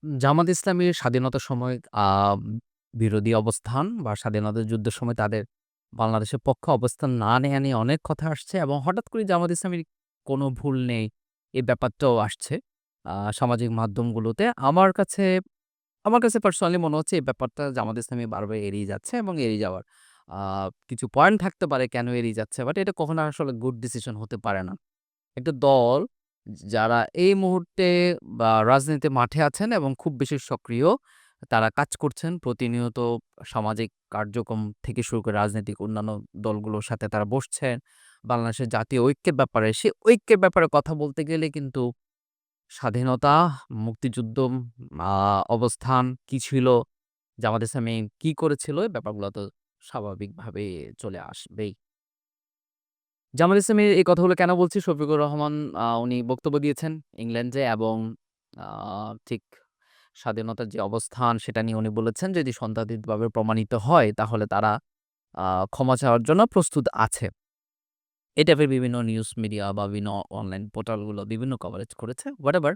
জামাত ইসলামীর স্বাধীনতার সময় বিরোধী অবস্থান বা স্বাধীনতা যুদ্ধের সময় তাদের বাংলাদেশের পক্ষে অবস্থান না নেয়া নিয়ে অনেক কথা আসছে এবং হঠাৎ করে জামাত ইসলামীর কোনো ভুল নেই, এই ব্যাপারটাও আসছে সামাজিক মাধ্যমগুলোতে। আমার কাছে পার্সোনালি মনে হচ্ছে এই ব্যাপারটা জামাত ইসলামী বারবার এড়িয়ে যাচ্ছে এবং এড়িয়ে যাওয়ার আ কিছু পয়েন্ট থাকতে পারে কেন এড়িয়ে যাচ্ছে। বাট এটা কখনো আসলে গুড ডিসিশন হতে পারে না। একটা দল যারা এই মুহূর্তে বা রাজনীতির মাঠে আছেন এবং খুব বেশি সক্রিয়, তারা কাজ করছেন প্রতিনিয়ত সামাজিক কার্যক্রম থেকে শুরু করে রাজনৈতিক অন্যান্য দলগুলোর সাথে তারা বসছেন। বাংলাদেশের জাতীয় ঐক্যের ব্যাপারে, সে ঐক্যের ব্যাপারে কথা বলতে গেলে কিন্তু স্বাধীনতা, মুক্তিযুদ্ধ আ অবস্থান কি ছিল, জামাত ইসলামী কি করেছিল, এই ব্যাপারগুলো তো স্বাভাবিকভাবে চলে আসবেই। জামাল ইসলামের এই কথাগুলো কেন বলছি? শফিকুর রহমান উনি বক্তব্য দিয়েছেন ইংল্যান্ডে এবং আ ঠিক স্বাধীনতার যে অবস্থান সেটা নিয়ে উনি বলেছেন যদি সন্ত্রাসবাদীভাবে প্রমাণিত হয় তাহলে তারা আ ক্ষমা চাওয়ার জন্য প্রস্তুত আছে। এই টাইপের বিভিন্ন নিউজ মিডিয়া বা বিভিন্ন অনলাইন পোর্টালগুলো বিভিন্ন কভারেজ করেছে। হোয়াটএভার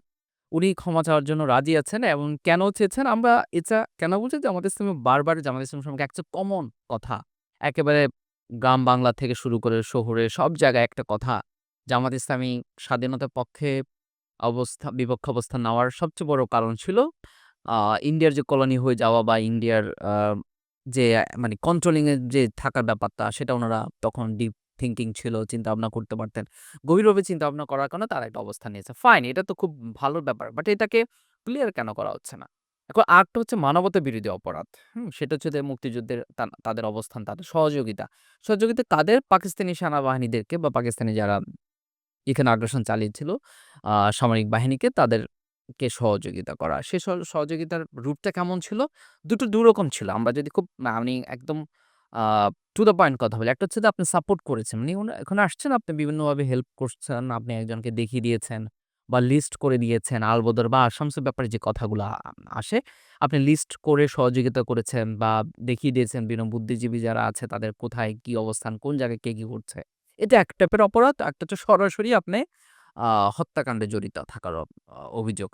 উনি ক্ষমা চাওয়ার জন্য রাজি আছেন এবং কেন চেয়েছেন আমরা এটা কেন বলছি? জামাত ইসলামী বারবার জামাত ইসলাম সম্পর্কে একটা কমন কথা। একেবারে গ্রাম বাংলা থেকে শুরু করে শহুরে সব জায়গায় একটা কথা। জামাত ইসলামী স্বাধীনতার পক্ষে বিপক্ষে অবস্থান নেওয়ার সবচেয়ে বড় কারণ ছিল আ ইন্ডিয়ার যে কলোনি হয়ে যাওয়া বা ইন্ডিয়ার যে মানে কন্ট্রোলিং এর যে থাকার ব্যাপারটা সেটা উনারা তখন ডিপ থিংকিং ছিল, চিন্তাভাবনা করতে পারতেন। গভীরভাবে চিন্তাভাবনা করার কারণে তারা একটা অবস্থান নিয়েছে। ফাইন, এটা তো খুব ভালো ব্যাপার। বাট এটাকে ক্লিয়ার কেন করা হচ্ছে না? এখন আরেকটা হচ্ছে মানবতা বিরোধী অপরাধ। সেটা হচ্ছে যে মুক্তিযুদ্ধের তাদের অবস্থান, তাদের সহযোগিতা। সহযোগিতা কাদের? পাকিস্তানি সেনাবাহিনীদেরকে বা পাকিস্তানি যারা এখানে আগ্রাসন চালিয়েছিল সামরিক বাহিনীকে তাদেরকে সহযোগিতা করা। সে সহযোগিতার রূপটা কেমন ছিল? দুটো দুরকম ছিল। আমরা যদি খুব মানে একদম আ টু দ্যা পয়েন্ট কথা বলি। একটা হচ্ছে যে আপনি সাপোর্ট করেছেন। মানে ওখানে আসছেন আপনি বিভিন্নভাবে হেল্প করছেন। আপনি একজনকে দেখিয়ে দিয়েছেন বা লিস্ট করে দিয়েছেন। আলবদর বা শামসুর ব্যাপারে যে কথাগুলা আসে, আপনি লিস্ট করে সহযোগিতা করেছেন বা দেখিয়ে দিয়েছেন বিভিন্ন বুদ্ধিজীবী যারা আছে তাদের কোথায় কি অবস্থান, কোন জায়গায় কে কি করছে। এটা এক টাইপের অপরাধ। একটা হচ্ছে সরাসরি আপনি আ হত্যাকাণ্ডে জড়িত থাকার অভিযোগ।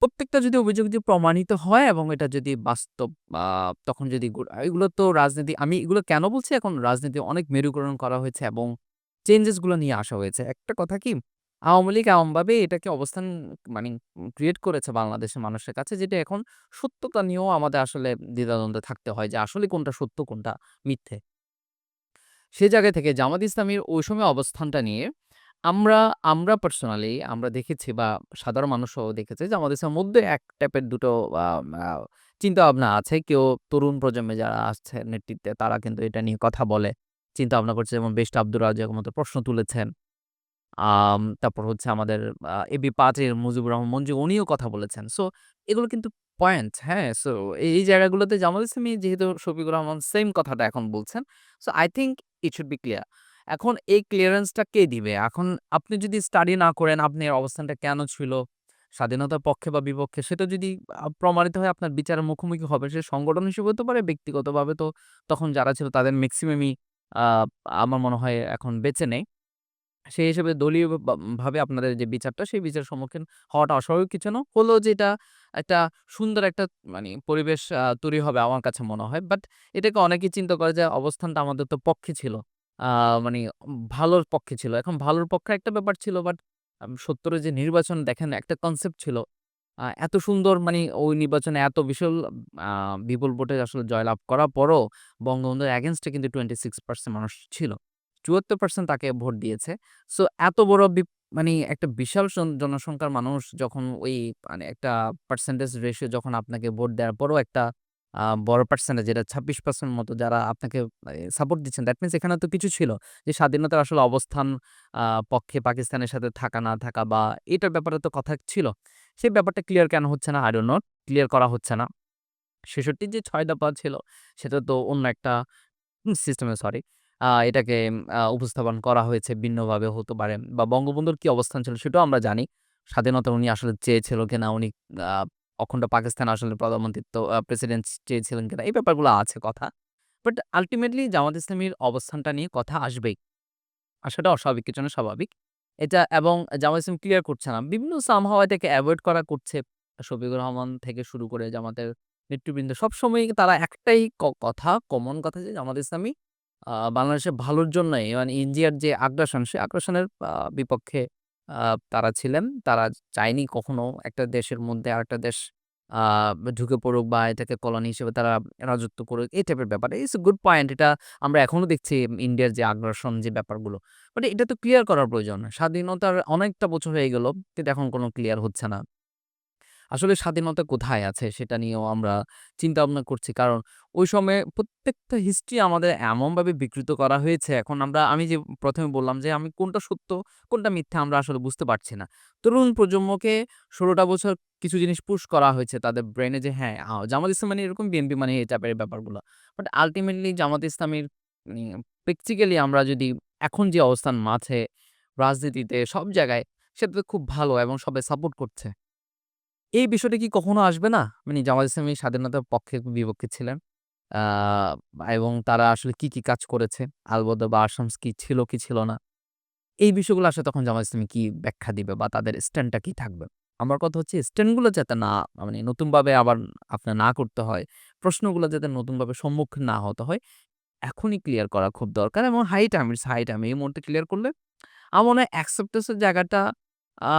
প্রত্যেকটা যদি অভিযোগ যদি প্রমাণিত হয় এবং এটা যদি বাস্তব আ তখন যদি এগুলো তো রাজনীতি আমি এগুলো কেন বলছি এখন রাজনীতি অনেক মেরুকরণ করা হয়েছে এবং চেঞ্জেস গুলো নিয়ে আসা হয়েছে। একটা কথা কি আওয়ামী লীগ এমনভাবে এটাকে অবস্থান মানে ক্রিয়েট করেছে বাংলাদেশের মানুষের কাছে যেটা এখন সত্যতা নিয়েও আমাদের আসলে দ্বিধাদ্বন্দ্বে থাকতে হয় যে আসলে কোনটা সত্য কোনটা মিথ্যে। সে জায়গা থেকে জামাত ইসলামীর ওই সময় অবস্থানটা নিয়ে আমরা আমরা পার্সোনালি আমরা দেখেছি বা সাধারণ মানুষও দেখেছে জামাত ইসলামের মধ্যে এক টাইপের দুটো আ আ চিন্তাভাবনা আছে। কেউ তরুণ প্রজন্মে যারা আসছে নেতৃত্বে তারা কিন্তু এটা নিয়ে কথা বলে। চিন্তাভাবনা করছে যেমন বেস্ট আব্দুর রাজ্জাকের মতো প্রশ্ন তুলেছেন। তারপর হচ্ছে আমাদের এবি পার্টির মুজিবুর রহমান মঞ্জু উনিও কথা বলেছেন। সো এগুলো কিন্তু পয়েন্ট, হ্যাঁ? সো এই জায়গাগুলোতে জামাত ইসলামী যেহেতু শফিকুর রহমান সেম কথাটা এখন বলছেন। So I think it should be clear. এখন এই ক্লিয়ারেন্সটা কে দিবে? এখন আপনি যদি স্টাডি না করেন আপনার অবস্থানটা কেন ছিল? স্বাধীনতার পক্ষে বা বিপক্ষে সেটা যদি প্রমাণিত হয় আপনার বিচারের মুখোমুখি হবে সে সংগঠন হিসেবে হতে পারে, ব্যক্তিগতভাবে তো তখন যারা ছিল তাদের মেক্সিমামই আ আমার মনে হয় এখন বেঁচে নেই। সেই হিসেবে দলীয় ভাবে আপনাদের যে বিচারটা, সেই বিচারের সম্মুখীন হওয়াটা অস্বাভাবিক কিছু না। হলেও যে এটা একটা সুন্দর একটা মানে পরিবেশ তৈরি হবে আমার কাছে মনে হয়। বাট এটাকে অনেকেই চিন্তা করে যে অবস্থানটা আমাদের তো পক্ষে ছিল। আ মানে ভালোর পক্ষে ছিল। এখন ভালোর পক্ষে একটা ব্যাপার ছিল বাট ৭০ এর যে নির্বাচন দেখেন একটা কনসেপ্ট ছিল। এত সুন্দর মানে ওই নির্বাচনে এত বিশাল আ বিপুল ভোটে আসলে জয়লাভ করার পরও বঙ্গবন্ধুর এগেইনস্ট এ কিন্তু 26% মানুষ ছিল। ৭৪% তাকে ভোট দিয়েছে। সো এত বড় মানে একটা বিশাল জনসংখ্যার মানুষ যখন ওই মানে একটা পার্সেন্টেজ রেশিও যখন আপনাকে ভোট দেওয়ার পরেও একটা বড় পার্সেন্টেজ যেটা ২৬% মতো যারা আপনাকে সাপোর্ট দিচ্ছেন দ্যাট মিনস এখানে তো কিছু ছিল যে স্বাধীনতার আসলে অবস্থান আ পক্ষে পাকিস্তানের সাথে থাকা না থাকা বা এটার ব্যাপারে তো কথা ছিল। সেই ব্যাপারটা ক্লিয়ার কেন হচ্ছে না? I don't know ক্লিয়ার করা হচ্ছে না। ৬৬ যে ৬ দফা ছিল সেটা তো অন্য একটা সিস্টেমে সরি। এটাকে উপস্থাপন করা হয়েছে ভিন্নভাবে হতে পারে বা বঙ্গবন্ধুর কি অবস্থান ছিল সেটাও আমরা জানি। স্বাধীনতা উনি আসলে চেয়েছিল কিনা, উনি আ অখণ্ড পাকিস্তান আসলে প্রধানমন্ত্রিত্ব প্রেসিডেন্ট চেয়েছিলেন কিনা এই ব্যাপারগুলো আছে কথা। বাট আল্টিমেটলি জামাত ইসলামীর অবস্থানটা নিয়ে কথা আসবেই। আসাটা অস্বাভাবিক কিছু না, স্বাভাবিক। এটা এবং জামাত ইসলাম ক্লিয়ার করছে না। বিভিন্ন সামহাও এটাকে এভয়েড করা করছে। শফিকুর রহমান থেকে শুরু করে জামাতের নেতৃবৃন্দ সবসময়ই তারা একটাই কথা, কমন কথা যে জামাত ইসলামী বাংলাদেশের ভালোর জন্যই মানে ইন্ডিয়ার যে আগ্রাসন, সে আগ্রাসনের বিপক্ষে আ তারা ছিলেন। তারা চায়নি কখনো একটা দেশের মধ্যে আরেকটা দেশ আ ঢুকে পড়ুক বা এটাকে কলোনি হিসেবে তারা রাজত্ব করুক, এই টাইপের ব্যাপার। It's a good point. এটা আমরা এখনো দেখছি ইন্ডিয়ার যে আগ্রাসন যে ব্যাপারগুলো। বাট এটা তো ক্লিয়ার করার প্রয়োজন। স্বাধীনতার অনেকটা বছর হয়ে গেল। কিন্তু এখন কোনো ক্লিয়ার হচ্ছে না। আসলে স্বাধীনতা কোথায় আছে সেটা নিয়েও আমরা চিন্তা-ভাবনা করছি। কারণ ওই সময়ে প্রত্যেকটা হিস্ট্রি আমাদের এমনভাবে বিকৃত করা হয়েছে, এখন আমি যে ১ম এ বললাম যে আমি কোনটা সত্য, কোনটা মিথ্যা আমরা আসলে বুঝতে পারছি না। তরুণ প্রজন্মকে ১৬ টা বছর কিছু জিনিস পুশ করা হয়েছে তাদের ব্রেইনে যে হ্যাঁ, জামাত ইসলাম মানে এরকম, বিএনপি মানে এই টাইপের ব্যাপারগুলো। বাট আল্টিমেটলি জামাত ইসলামীর প্র্যাকটিক্যালি আমরা যদি এখন যে অবস্থান আছে রাজনীতিতে সব জায়গায়, সেটা তো খুব ভালো এবং সবাই সাপোর্ট করছে। এই বিষয়টা কি কখনো আসবে না? মানে জামাত ইসলামী স্বাধীনতার পক্ষে বিপক্ষে ছিলেন। আ এবং তারা আসলে কি কাজ করেছে? আলবদর বা আরশামস কি ছিল, কি ছিল না? এই বিষয়গুলো আসলে তখন জামাত ইসলামী কি ব্যাখ্যা দিবে বা তাদের স্ট্যান্ডটা কি থাকবে? আমার কথা হচ্ছে স্ট্যান্ড গুলো যাতে না মানে নতুনভাবে আবার আপনার না করতে হয়। প্রশ্নগুলো যাতে নতুনভাবে সম্মুখীন না হতে হয়, এখনই ক্লিয়ার করা খুব দরকার এবং high time, it's high time. এই মুহূর্তে ক্লিয়ার করলে আমার মনে হয় অ্যাকসেপ্টেন্স এর জায়গাটা আ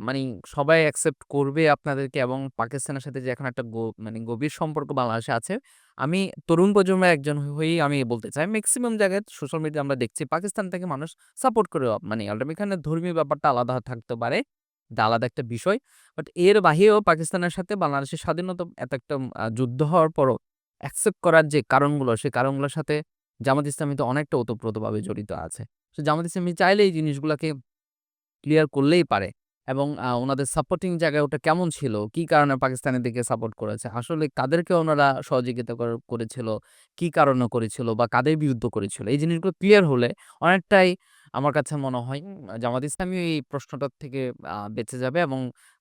মানি সবাই অ্যাকসেপ্ট করবে আপনাদেরকে এবং পাকিস্তানের সাথে যে এখন একটা মানে গভীর সম্পর্ক বাংলাদেশে আছে। আমি তরুণ প্রজন্মের একজন হয়েই আমি বলতে চাই, মেক্সিমাম জায়গায় সোশ্যাল মিডিয়ায় আমরা দেখছি পাকিস্তান থেকে মানুষ সাপোর্ট করে মানে আল্টিমেটলি এখানে ধর্মীয় ব্যাপারটা আলাদা থাকতে পারে। এটা আলাদা একটা বিষয়। বাট এর বাহিরেও পাকিস্তানের সাথে বাংলাদেশের স্বাধীনতা এত একটা যুদ্ধ হওয়ার পরও অ্যাকসেপ্ট করার যে কারণগুলো, সেই কারণগুলোর সাথে জামাত ইসলামী তো অনেকটা ওতপ্রোতভাবে জড়িত আছে। সো জামাত ইসলামী চাইলে এই জিনিসগুলাকে ক্লিয়ার করলেই পারে এবং উনাদের সাপোর্টিং জায়গায় ওটা কেমন ছিল? কি কারণে পাকিস্তানের দিকে সাপোর্ট করেছে? আসলে কাদেরকে ওনারা সহযোগিতা করেছিল? কি কারণে করেছিল বা কাদের বিরুদ্ধে করেছিল? এই জিনিসগুলো ক্লিয়ার হলে অনেকটাই আমার কাছে মনে হয় জামাত ইসলামী এই প্রশ্নটার থেকে বেঁচে যাবে এবং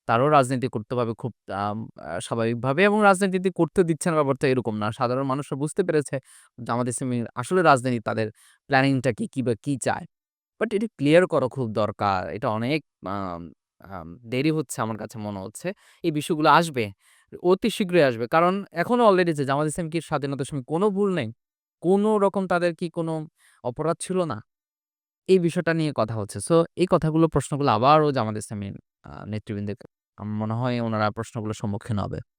তারও রাজনীতি করতে পারবে খুব আম আ স্বাভাবিকভাবে এবং রাজনীতি করতে দিচ্ছে না ব্যাপারটা এরকম না। সাধারণ মানুষরা বুঝতে পেরেছে জামাত ইসলামী আসলে রাজনীতি তাদের প্ল্যানিংটা কি বা কি চায়। বাট এটা ক্লিয়ার করা খুব দরকার। এটা অনেক আম আম দেরি হচ্ছে আমার কাছে মনে হচ্ছে। এই বিষয়গুলো আসবে। অতি শীঘ্রই আসবে। কারণ এখনো অলরেডি যে জামাত ইসলাম কি স্বাধীনতার সময় কোনো ভুল নেই? কোনো রকম তাদের কি কোনো অপরাধ ছিল না? এই বিষয়টা নিয়ে কথা হচ্ছে। সো এই কথাগুলো প্রশ্নগুলো আবারও জামাত ইসলামীর নেতৃবৃন্দকে আমার মনে হয় উনারা প্রশ্নগুলোর সম্মুখীন হবে।